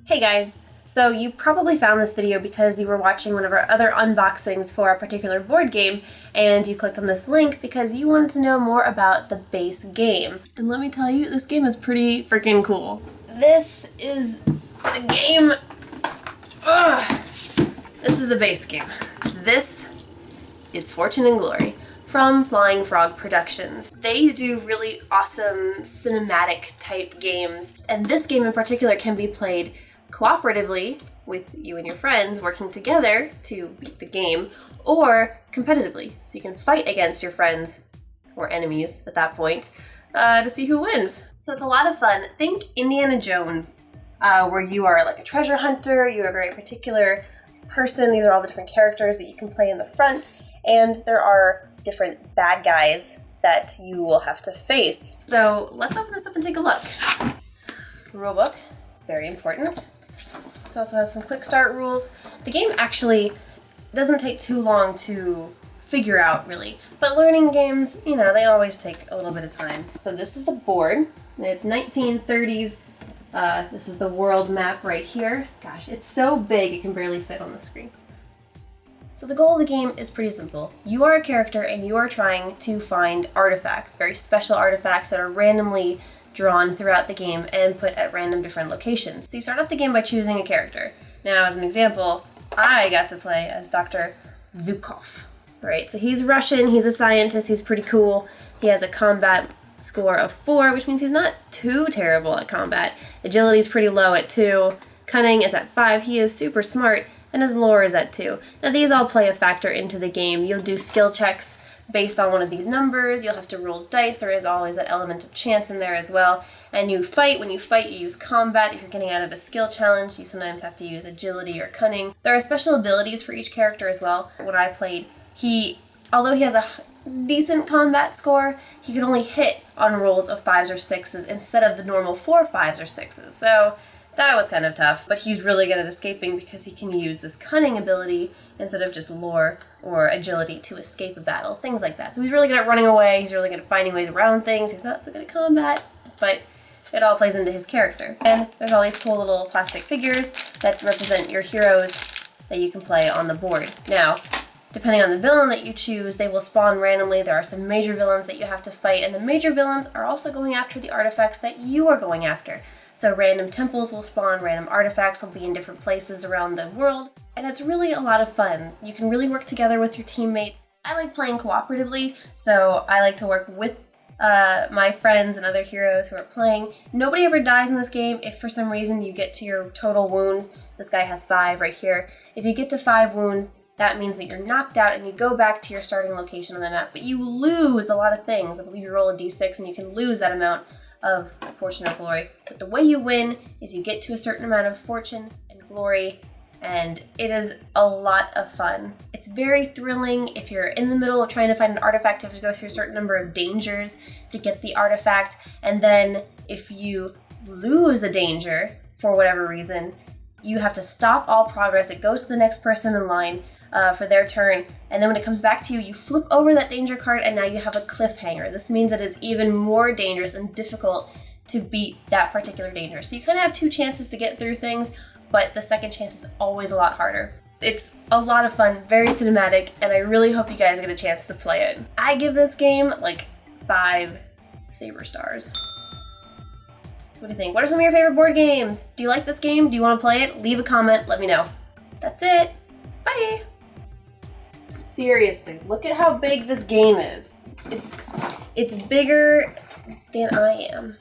Hey guys! So you probably found this video because you were watching one of our other unboxings for a particular board game, and you clicked on this link because you wanted to know more about the base game. And let me tell you, this game is pretty freaking cool. This is the game. Ugh. This is the base game. This is Fortune and Glory from Flying Frog Productions. They do really awesome cinematic type games, and this game in particular can be played cooperatively with you and your friends working together to beat the game, or competitively, so you can fight against your friends or enemies at that point to see who wins. So it's a lot of fun. Think Indiana Jones, where you are like a treasure hunter, you are a very particular person. These are all the different characters that you can play in the front, and there are different bad guys that you will have to face. So let's open this up and take a look. Rulebook, very important. It also has some quick start rules. The game actually doesn't take too long to figure out, really. But learning games, you know, they always take a little bit of time. So this is the board. It's 1930s. This is the world map right here. Gosh, it's so big it can barely fit on the screen. So the goal of the game is pretty simple. You are a character and you are trying to find artifacts, very special artifacts that are randomly drawn throughout the game and put at random different locations. So you start off the game by choosing a character. Now, as an example, I got to play as Dr. Zhukov, right? So he's Russian, he's a scientist, he's pretty cool. He has a combat score of 4, which means he's not too terrible at combat. Agility is pretty low at 2. Cunning is at 5. He is super smart, and his lore is at 2. Now these all play a factor into the game. You'll do skill checks based on one of these numbers. You'll have to roll dice. There is always that element of chance in there as well. And you fight. When you fight, you use combat. If you're getting out of a skill challenge, you sometimes have to use agility or cunning. There are special abilities for each character as well. When I played, although he has a decent combat score, he could only hit on rolls of 5s or 6s instead of the normal 4 5s or 6s. So that was kind of tough, but he's really good at escaping because he can use this cunning ability instead of just lore or agility to escape a battle, things like that. So he's really good at running away, he's really good at finding ways around things, he's not so good at combat, but it all plays into his character. And there's all these cool little plastic figures that represent your heroes that you can play on the board. Now, depending on the villain that you choose, they will spawn randomly. There are some major villains that you have to fight, and the major villains are also going after the artifacts that you are going after. So random temples will spawn, random artifacts will be in different places around the world, and it's really a lot of fun. You can really work together with your teammates. I like playing cooperatively, so I like to work with my friends and other heroes who are playing. Nobody ever dies in this game. If for some reason you get to your total wounds, this guy has 5 right here. If you get to 5 wounds, that means that you're knocked out and you go back to your starting location on the map, but you lose a lot of things. I believe you roll a d6 and you can lose that amount of fortune or glory. But the way you win is you get to a certain amount of fortune and glory, and it is a lot of fun. It's very thrilling. If you're in the middle of trying to find an artifact, you have to go through a certain number of dangers to get the artifact, and then if you lose a danger for whatever reason, you have to stop all progress. It goes to the next person in line for their turn, and then when it comes back to you, you flip over that danger card and now you have a cliffhanger. This means that it's even more dangerous and difficult to beat that particular danger. So you kind of have 2 chances to get through things, but the second chance is always a lot harder. It's a lot of fun, very cinematic, and I really hope you guys get a chance to play it. I give this game like 5 Sabre stars. So what do you think? What are some of your favorite board games? Do you like this game? Do you want to play it? Leave a comment, let me know. That's it. Bye! Seriously, look at how big this game is. It's bigger than I am.